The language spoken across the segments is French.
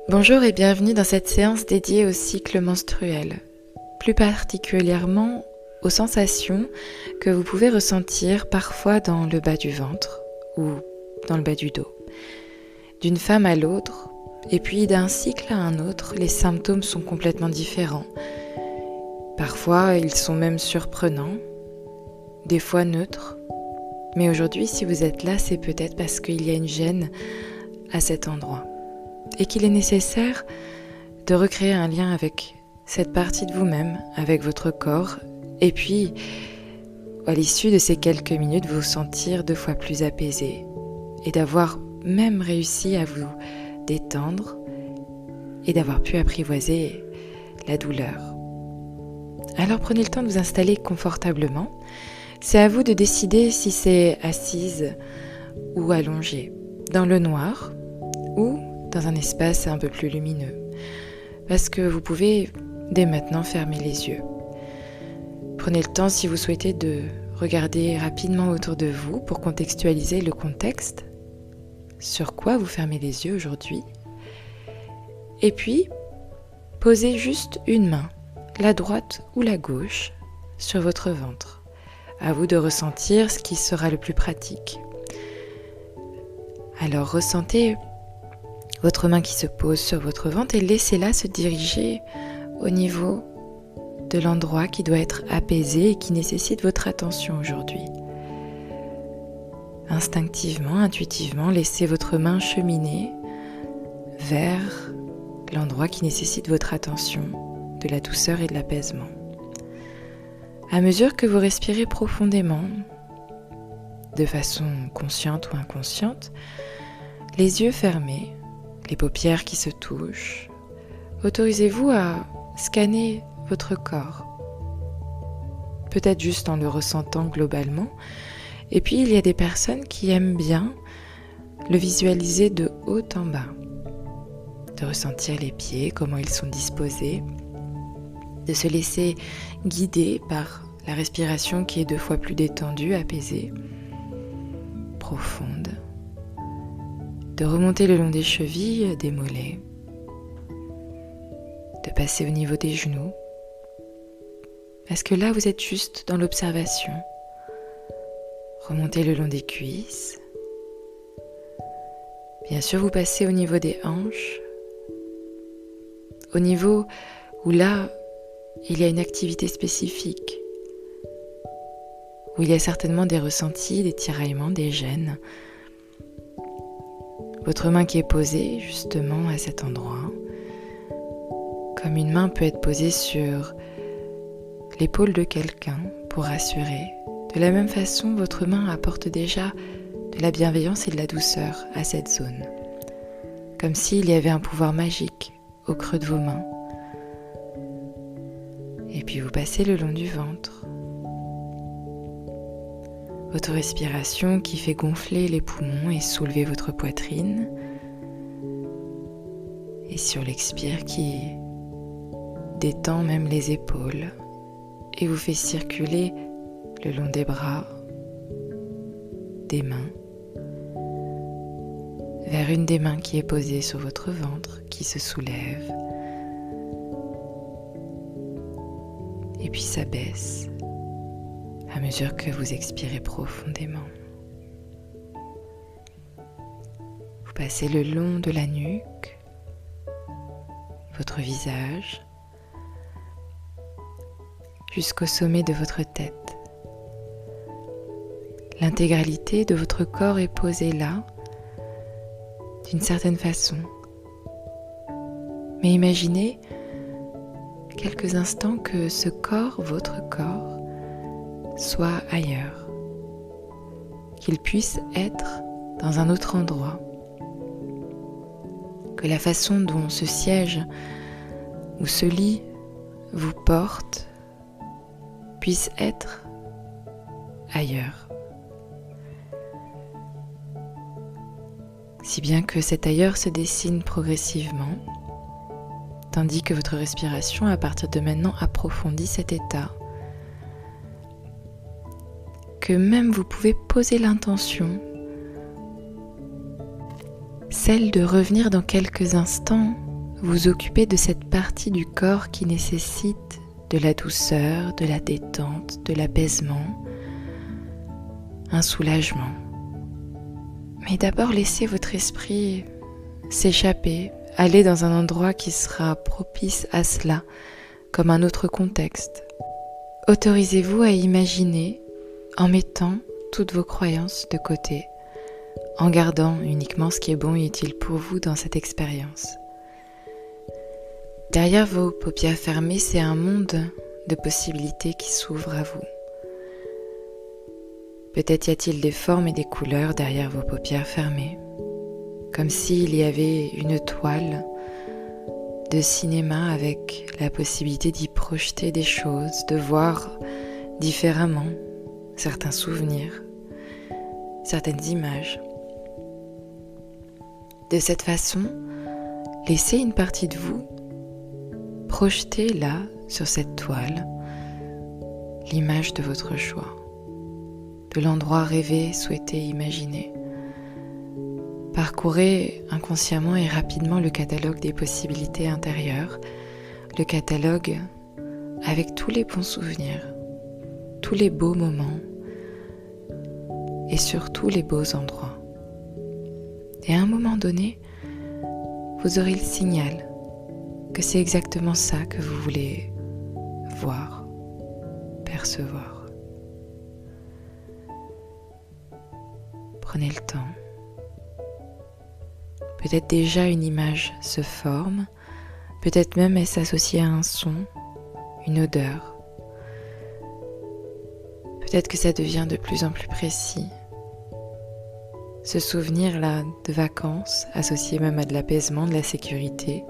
Bonjour et bienvenue dans cette séance dédiée au cycle menstruel, plus particulièrement aux sensations que vous pouvez ressentir parfois dans le bas du ventre ou dans le bas du dos. D'une femme à l'autre, et puis d'un cycle à un autre, les symptômes sont complètement différents. Parfois, ils sont même surprenants, des fois neutres. Mais aujourd'hui, si vous êtes là, c'est peut-être parce qu'il y a une gêne à cet endroit. Et qu'il est nécessaire de recréer un lien avec cette partie de vous-même, avec votre corps, et puis, à l'issue de ces quelques minutes, vous sentir 2 fois plus apaisé, et d'avoir même réussi à vous détendre, et d'avoir pu apprivoiser la douleur. Alors prenez le temps de vous installer confortablement. C'est à vous de décider si c'est assise ou allongée, dans le noir, ou dans un espace un peu plus lumineux, parce que vous pouvez dès maintenant fermer les yeux. Prenez le temps, si vous souhaitez, de regarder rapidement autour de vous pour contextualiser le contexte, sur quoi vous fermez les yeux aujourd'hui, et puis posez juste une main, la droite ou la gauche, sur votre ventre. À vous de ressentir ce qui sera le plus pratique. Alors ressentez votre main qui se pose sur votre ventre et laissez-la se diriger au niveau de l'endroit qui doit être apaisé et qui nécessite votre attention aujourd'hui. Instinctivement, intuitivement, laissez votre main cheminer vers l'endroit qui nécessite votre attention, de la douceur et de l'apaisement. À mesure que vous respirez profondément, de façon consciente ou inconsciente, les yeux fermés, les paupières qui se touchent, autorisez-vous à scanner votre corps, peut-être juste en le ressentant globalement. Et puis il y a des personnes qui aiment bien le visualiser de haut en bas, de ressentir les pieds, comment ils sont disposés, de se laisser guider par la respiration qui est 2 fois plus détendue, apaisée, profonde. De remonter le long des chevilles, des mollets, de passer au niveau des genoux, parce que là vous êtes juste dans l'observation. Remontez le long des cuisses. Bien sûr, vous passez au niveau des hanches, au niveau où là, il y a une activité spécifique, où il y a certainement des ressentis, des tiraillements, des gênes. Votre main qui est posée justement à cet endroit, comme une main peut être posée sur l'épaule de quelqu'un pour rassurer. De la même façon, votre main apporte déjà de la bienveillance et de la douceur à cette zone, comme s'il y avait un pouvoir magique au creux de vos mains. Et puis vous passez le long du ventre. Votre respiration qui fait gonfler les poumons et soulever votre poitrine. Et sur l'expire qui détend même les épaules et vous fait circuler le long des bras, des mains, vers une des mains qui est posée sur votre ventre, qui se soulève, et puis s'abaisse à mesure que vous expirez profondément. Vous passez le long de la nuque, votre visage, jusqu'au sommet de votre tête. L'intégralité de votre corps est posée là, d'une certaine façon. Mais imaginez quelques instants que ce corps, votre corps, soit ailleurs, qu'il puisse être dans un autre endroit, que la façon dont ce siège ou ce lit vous porte puisse être ailleurs. Si bien que cet ailleurs se dessine progressivement, tandis que votre respiration, à partir de maintenant, approfondit cet état. Que même vous pouvez poser l'intention celle de revenir dans quelques instants vous occupez de cette partie du corps qui nécessite de la douceur, de la détente, de l'apaisement, un soulagement. Mais d'abord laissez votre esprit s'échapper, aller dans un endroit qui sera propice à cela, comme un autre contexte. Autorisez-vous à imaginer en mettant toutes vos croyances de côté, en gardant uniquement ce qui est bon et utile pour vous dans cette expérience. Derrière vos paupières fermées, c'est un monde de possibilités qui s'ouvre à vous. Peut-être y a-t-il des formes et des couleurs derrière vos paupières fermées, comme s'il y avait une toile de cinéma avec la possibilité d'y projeter des choses, de voir différemment certains souvenirs, certaines images. De cette façon, laissez une partie de vous projeter là, sur cette toile, l'image de votre choix, de l'endroit rêvé, souhaité, imaginé. Parcourez inconsciemment et rapidement le catalogue des possibilités intérieures, le catalogue avec tous les bons souvenirs, tous les beaux moments et surtout les beaux endroits. Et à un moment donné, vous aurez le signal que c'est exactement ça que vous voulez voir, percevoir. Prenez le temps. Peut-être déjà une image se forme, peut-être même elle s'associe à un son, une odeur. Peut-être que ça devient de plus en plus précis. Ce souvenir-là de vacances, associé même à de l'apaisement, de la sécurité,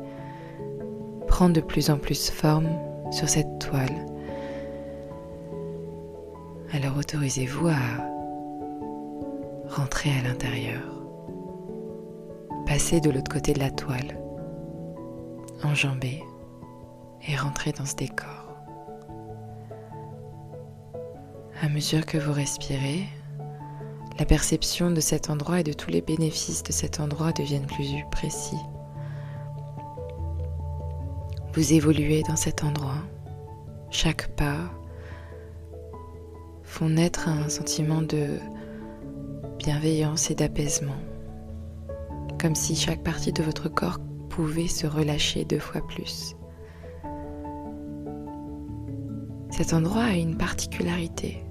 prend de plus en plus forme sur cette toile. Alors autorisez-vous à rentrer à l'intérieur. Passez de l'autre côté de la toile, enjambez et rentrez dans ce décor. À mesure que vous respirez, la perception de cet endroit et de tous les bénéfices de cet endroit deviennent plus précis. Vous évoluez dans cet endroit. Chaque pas font naître un sentiment de bienveillance et d'apaisement, comme si chaque partie de votre corps pouvait se relâcher 2 fois plus. Cet endroit a une particularité.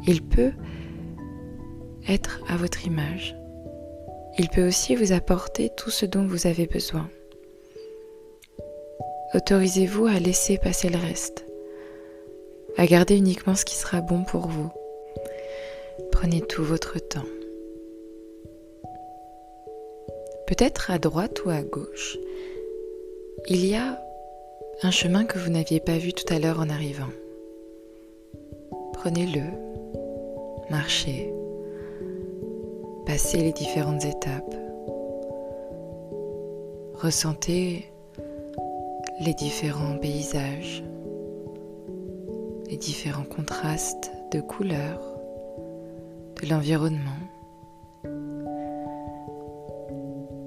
Il peut être à votre image. Il peut aussi vous apporter tout ce dont vous avez besoin. Autorisez-vous à laisser passer le reste, à garder uniquement ce qui sera bon pour vous. Prenez tout votre temps. Peut-être à droite ou à gauche, il y a un chemin que vous n'aviez pas vu tout à l'heure en arrivant. Prenez-le, marchez, passez les différentes étapes, ressentez les différents paysages, les différents contrastes de couleurs, de l'environnement.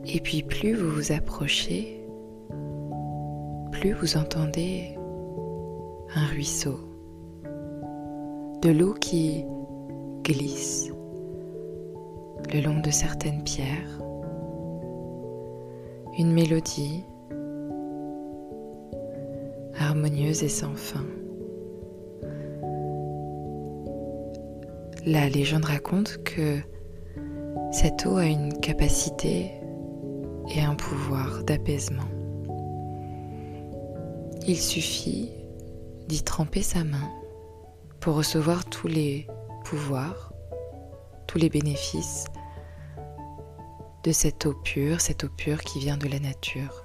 Et puis plus vous vous approchez, plus vous entendez un ruisseau, de l'eau qui glisse le long de certaines pierres, une mélodie harmonieuse et sans fin. La légende raconte que cette eau a une capacité et un pouvoir d'apaisement. Il suffit d'y tremper sa main pour recevoir tous les pouvoirs, tous les bénéfices de cette eau pure qui vient de la nature.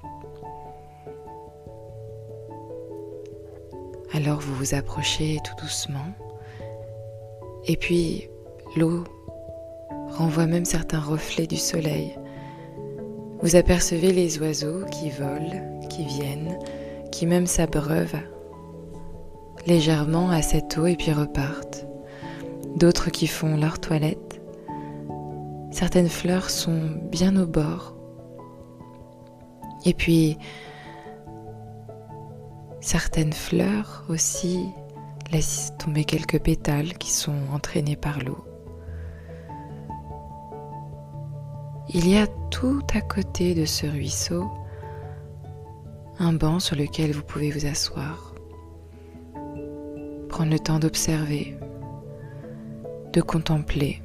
Alors vous vous approchez tout doucement, et puis l'eau renvoie même certains reflets du soleil. Vous apercevez les oiseaux qui volent, qui viennent, qui même s'abreuvent légèrement à cette eau et puis repartent. D'autres qui font leur toilette. Certaines fleurs sont bien au bord. Et puis, certaines fleurs aussi laissent tomber quelques pétales qui sont entraînés par l'eau. Il y a tout à côté de ce ruisseau un banc sur lequel vous pouvez vous asseoir, prendre le temps d'observer, de contempler,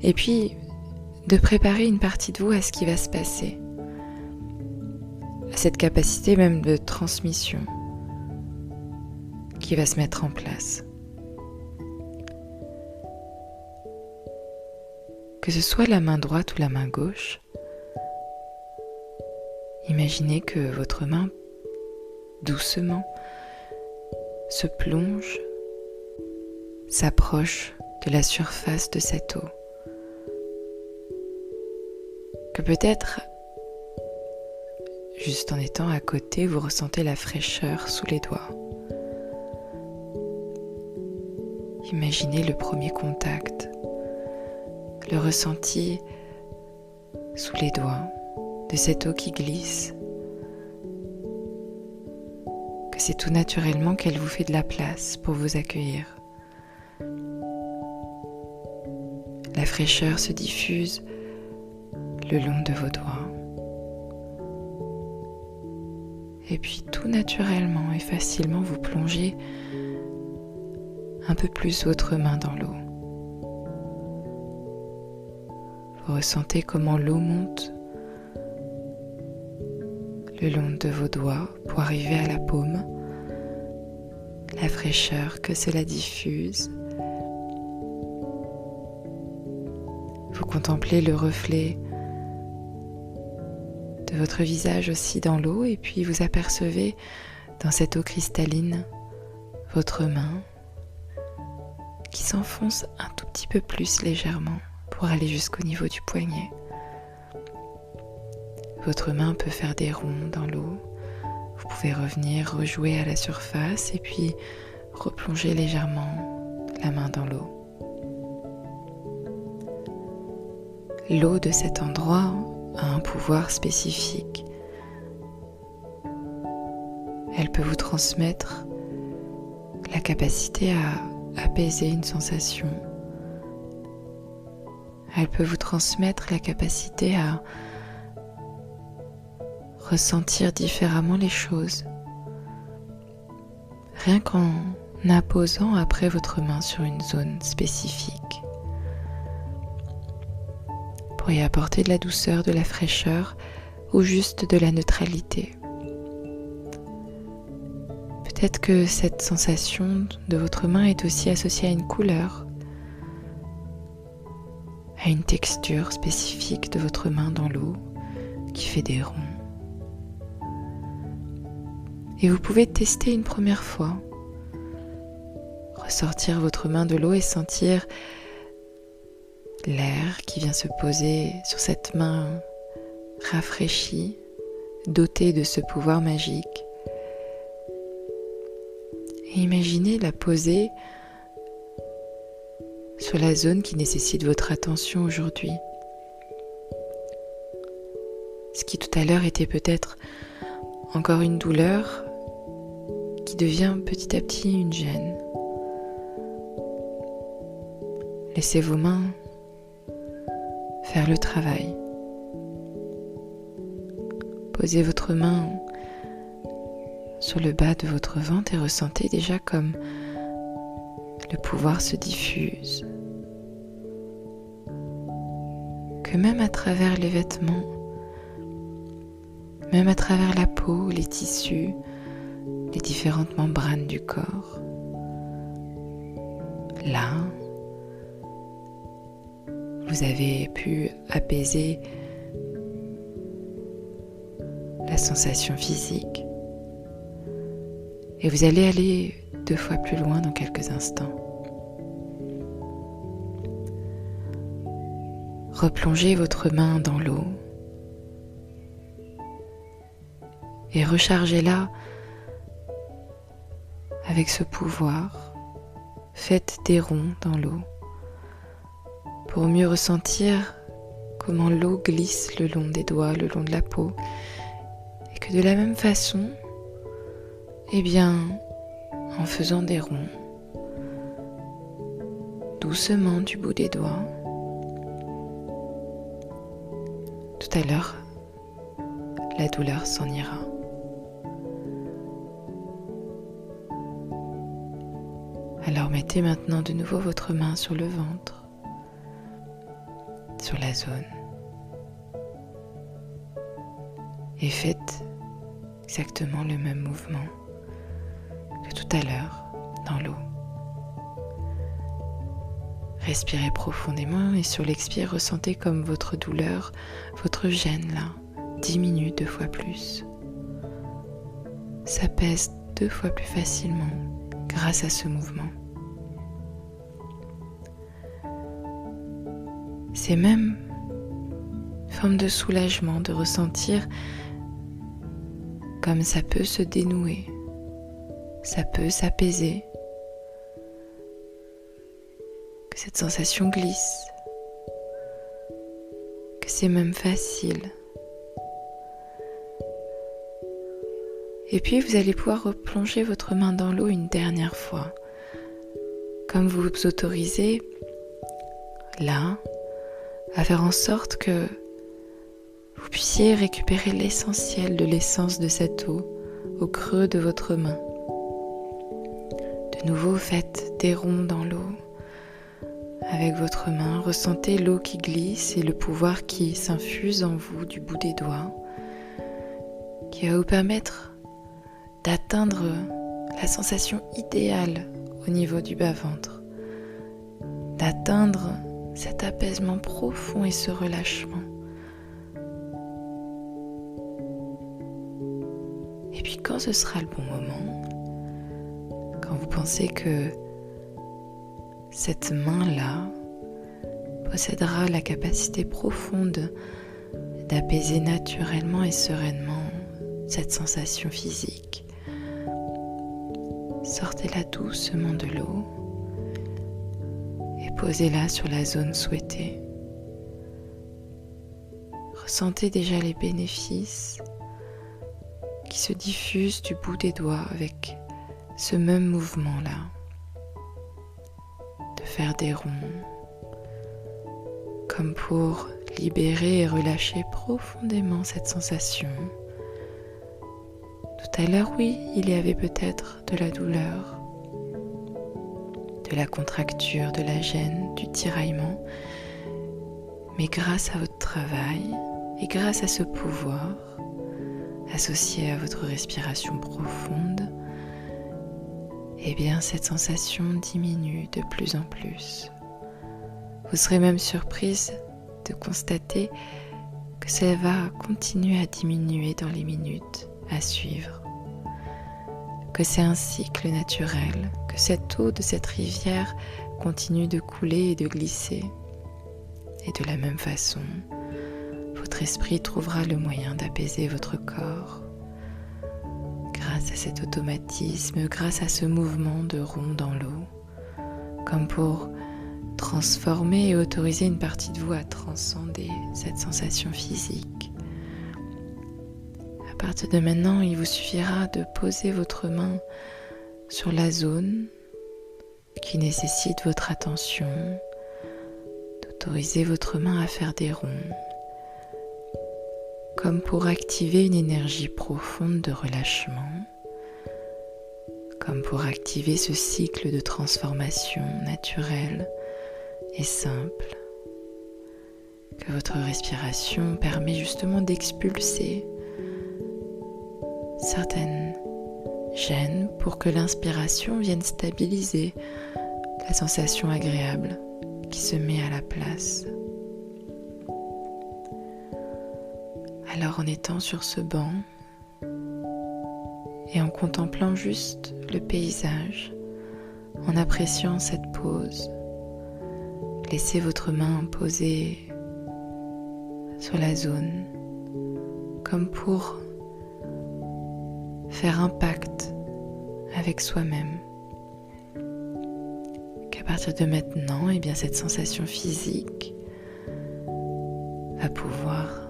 et puis de préparer une partie de vous à ce qui va se passer, à cette capacité même de transmission qui va se mettre en place. Que ce soit la main droite ou la main gauche, imaginez que votre main, doucement, se plonge, s'approche de la surface de cette eau. Que peut-être, juste en étant à côté, vous ressentez la fraîcheur sous les doigts. Imaginez le premier contact, le ressenti sous les doigts de cette eau qui glisse, que c'est tout naturellement qu'elle vous fait de la place pour vous accueillir. La fraîcheur se diffuse le long de vos doigts. Et puis tout naturellement et facilement vous plongez un peu plus votre main dans l'eau. Vous ressentez comment l'eau monte le long de vos doigts pour arriver à la paume, la fraîcheur que cela diffuse. Vous contemplez le reflet de votre visage aussi dans l'eau et puis vous apercevez dans cette eau cristalline votre main qui s'enfonce un tout petit peu plus légèrement pour aller jusqu'au niveau du poignet. Votre main peut faire des ronds dans l'eau. Vous pouvez revenir rejouer à la surface et puis replonger légèrement la main dans l'eau. L'eau de cet endroit a un pouvoir spécifique. Elle peut vous transmettre la capacité à apaiser une sensation. Elle peut vous transmettre la capacité à ressentir différemment les choses. Rien qu'en apposant après votre main sur une zone spécifique. Pour y apporter de la douceur, de la fraîcheur ou juste de la neutralité. Peut-être que cette sensation de votre main est aussi associée à une couleur, à une texture spécifique de votre main dans l'eau qui fait des ronds. Et vous pouvez tester une première fois. Ressortir votre main de l'eau et sentir l'air qui vient se poser sur cette main rafraîchie, dotée de ce pouvoir magique. Et imaginez la poser sur la zone qui nécessite votre attention aujourd'hui. Ce qui tout à l'heure était peut-être encore une douleur qui devient petit à petit une gêne. Laissez vos mains faire le travail. Posez votre main sur le bas de votre ventre et ressentez déjà comme le pouvoir se diffuse. Que même à travers les vêtements, même à travers la peau, les tissus, les différentes membranes du corps, là, vous avez pu apaiser la sensation physique et vous allez aller 2 fois plus loin dans quelques instants. Replongez votre main dans l'eau et rechargez-la avec ce pouvoir. Faites des ronds dans l'eau pour mieux ressentir comment l'eau glisse le long des doigts, le long de la peau, et que de la même façon, en faisant des ronds, doucement du bout des doigts, tout à l'heure, la douleur s'en ira. Alors mettez maintenant de nouveau votre main sur le ventre, sur la zone, et faites exactement le même mouvement que tout à l'heure dans l'eau. Respirez profondément et sur l'expire, ressentez comme votre douleur, votre gêne là, diminue 2 fois plus. S'apaise 2 fois plus facilement grâce à ce mouvement. C'est même une forme de soulagement de ressentir comme ça peut se dénouer, ça peut s'apaiser, que cette sensation glisse, que c'est même facile. Et puis vous allez pouvoir replonger votre main dans l'eau une dernière fois, comme vous vous autorisez là à faire en sorte que vous puissiez récupérer l'essentiel de l'essence de cette eau au creux de votre main. De nouveau, faites des ronds dans l'eau avec votre main, ressentez l'eau qui glisse et le pouvoir qui s'infuse en vous du bout des doigts, qui va vous permettre d'atteindre la sensation idéale au niveau du bas-ventre, d'atteindre cet apaisement profond et ce relâchement. Et puis quand ce sera le bon moment, quand vous pensez que cette main-là possédera la capacité profonde d'apaiser naturellement et sereinement cette sensation physique, sortez-la doucement de l'eau et posez-la sur la zone souhaitée. Ressentez déjà les bénéfices qui se diffusent du bout des doigts avec ce même mouvement-là, de faire des ronds, comme pour libérer et relâcher profondément cette sensation. Tout à l'heure, oui, il y avait peut-être de la douleur, de la contracture, de la gêne, du tiraillement, mais grâce à votre travail et grâce à ce pouvoir associé à votre respiration profonde, cette sensation diminue de plus en plus. Vous serez même surprise de constater que ça va continuer à diminuer dans les minutes à suivre, que c'est un cycle naturel, que cette eau de cette rivière continue de couler et de glisser. Et de la même façon, votre esprit trouvera le moyen d'apaiser votre corps grâce à cet automatisme, grâce à ce mouvement de rond dans l'eau, comme pour transformer et autoriser une partie de vous à transcender cette sensation physique. À partir de maintenant, il vous suffira de poser votre main sur la zone qui nécessite votre attention, d'autoriser votre main à faire des ronds, comme pour activer une énergie profonde de relâchement, comme pour activer ce cycle de transformation naturelle et simple que votre respiration permet justement d'expulser certaines gênes pour que l'inspiration vienne stabiliser la sensation agréable qui se met à la place. Alors en étant sur ce banc et en contemplant juste le paysage, en appréciant cette pause, laissez votre main posée sur la zone comme pour faire un pacte avec soi-même. Qu'à partir de maintenant, cette sensation physique va va pouvoir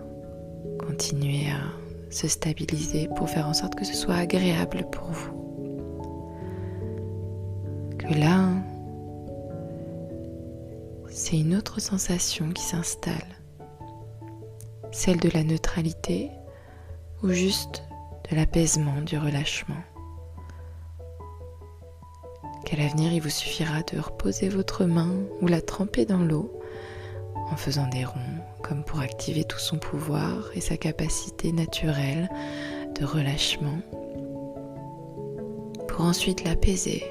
continuer à se stabiliser pour faire en sorte que ce soit agréable pour vous. Que là, c'est une autre sensation qui s'installe, celle de la neutralité ou juste de l'apaisement, du relâchement. Qu'à l'avenir, il vous suffira de reposer votre main ou la tremper dans l'eau en faisant des ronds, comme pour activer tout son pouvoir et sa capacité naturelle de relâchement, pour ensuite l'apaiser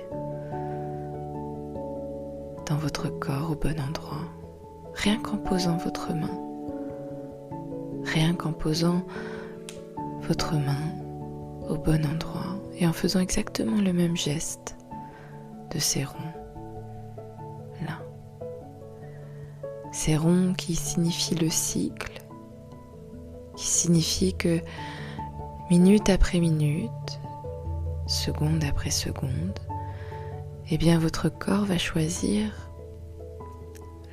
dans votre corps au bon endroit, rien qu'en posant votre main, rien qu'en posant votre main au bon endroit et en faisant exactement le même geste de ces ronds là. Ces ronds qui signifient le cycle, qui signifient que minute après minute, seconde après seconde, eh bien votre corps va choisir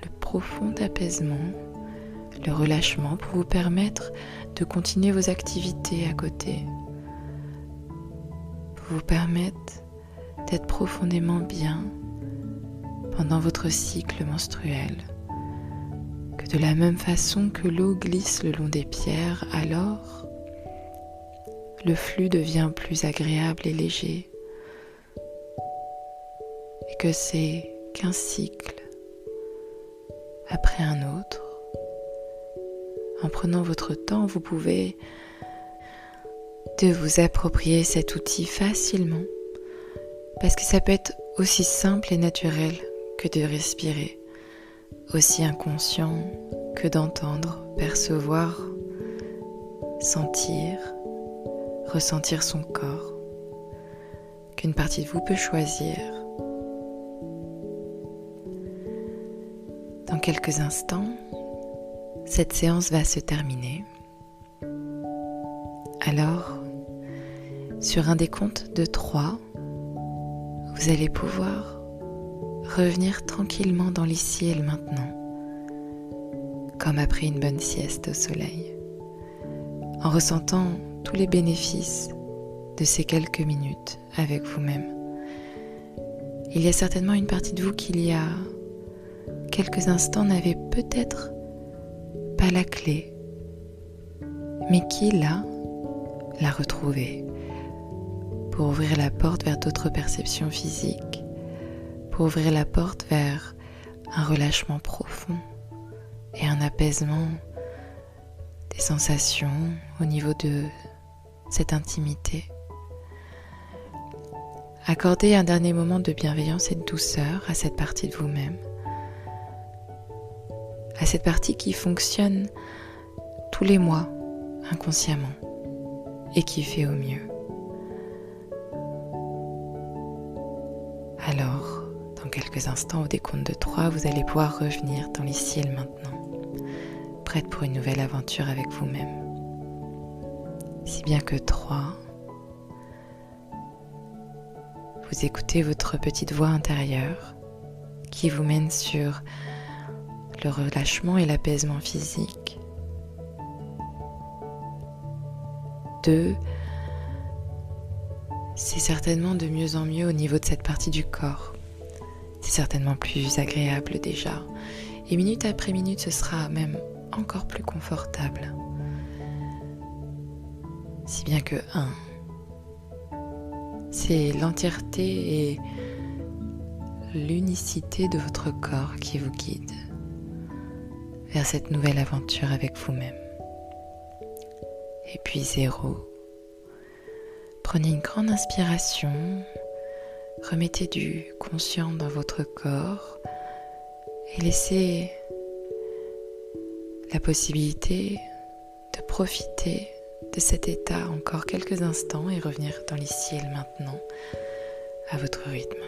le profond apaisement, le relâchement pour vous permettre de continuer vos activités à côté, pour vous permettre d'être profondément bien pendant votre cycle menstruel. Que de la même façon que l'eau glisse le long des pierres, alors le flux devient plus agréable et léger. Et que c'est qu'un cycle après un autre. En prenant votre temps, vous pouvez de vous approprier cet outil facilement, parce que ça peut être aussi simple et naturel que de respirer, aussi inconscient que d'entendre, percevoir, sentir, ressentir son corps, qu'une partie de vous peut choisir. Dans quelques instants, cette séance va se terminer. Alors, sur un décompte de 3, vous allez pouvoir revenir tranquillement dans l'ici et le maintenant, comme après une bonne sieste au soleil, en ressentant tous les bénéfices de ces quelques minutes avec vous-même. Il y a certainement une partie de vous qui, il y a quelques instants, n'avait peut-être pas la clé, mais qui, là, l'a retrouvée pour ouvrir la porte vers d'autres perceptions physiques, pour ouvrir la porte vers un relâchement profond et un apaisement des sensations au niveau de cette intimité. Accordez un dernier moment de bienveillance et de douceur à cette partie de vous-même, à cette partie qui fonctionne tous les mois inconsciemment et qui fait au mieux. Alors, dans quelques instants, au décompte de 3, vous allez pouvoir revenir dans l'ici et le maintenant, prête pour une nouvelle aventure avec vous-même. Si bien que 3, vous écoutez votre petite voix intérieure qui vous mène sur le relâchement et l'apaisement physique. 2, c'est certainement de mieux en mieux au niveau de cette partie du corps. C'est certainement plus agréable déjà. Et minute après minute, ce sera même encore plus confortable. Si bien que 1, c'est l'entièreté et l'unicité de votre corps qui vous guide vers cette nouvelle aventure avec vous-même. Et puis 0, prenez une grande inspiration, remettez du conscient dans votre corps et laissez la possibilité de profiter de cet état encore quelques instants et revenir dans l'ici et le maintenant à votre rythme.